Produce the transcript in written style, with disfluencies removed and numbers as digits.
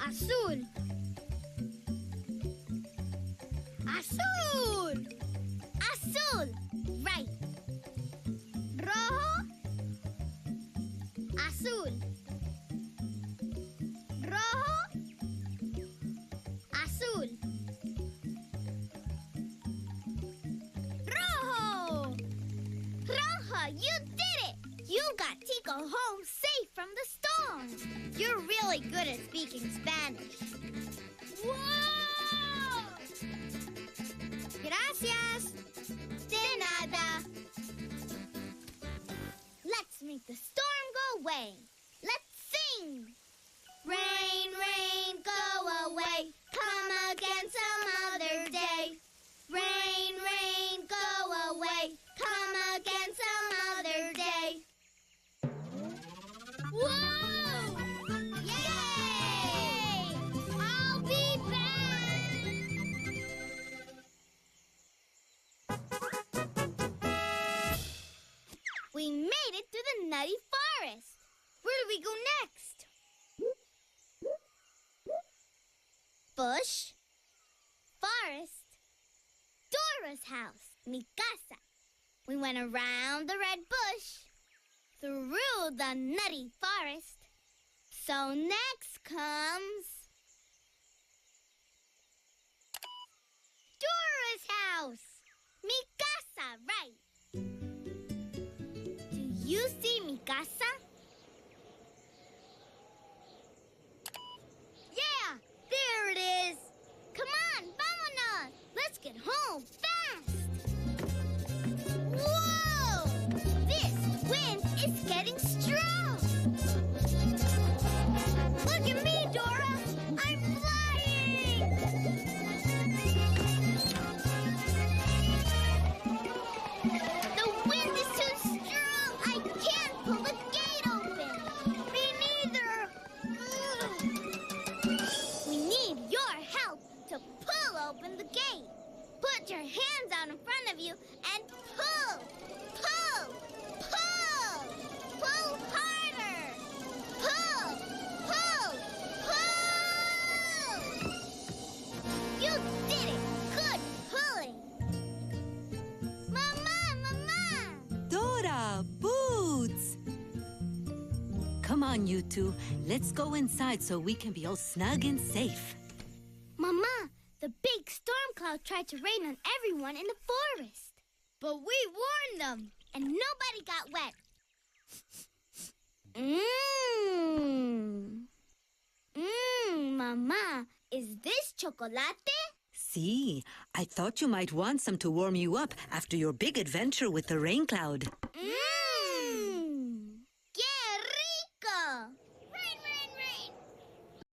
Azul. Azul. Azul. Right. Rojo. Azul. Rojo. Azul. Rojo. Rojo, you did it! You got Tico home safe from the storm. You're really good at speaking Spanish. Whoa! Gracias. De nada. Let's make the storm go away. Let's sing. Rain, rain, go away. Come again some other day. Rain, rain, go away. Come again some other day. Whoa! Yay! I'll be back! We made it through the nutty forest. Where do we go next? Bush. Forest. Dora's house. Mi casa. We went around the red bush, through the nutty forest. So next comes Dora's house. Mi casa, right. Do you see mi casa? Yeah, there it is. Come on, vámonos. Let's get home fast. Whoa! This wind is getting strong. Look at me, Dora. I'm flying. The wind is too strong. I can't pull the gate open. Me neither. We need your help to pull open the gate. Put your hands out in front of you and pull, pull, pull. Pull harder. Pull, pull, pull. You did it. Good pulling. Mama, Mama. Dora, boots! Come on, you two. Let's go inside so we can be all snug and safe. Mama, the big storm cloud tried to rain on everyone in the forest. But we warned them, and nobody got wet. Mama, is this chocolate? See, I thought you might want some to warm you up after your big adventure with the rain cloud.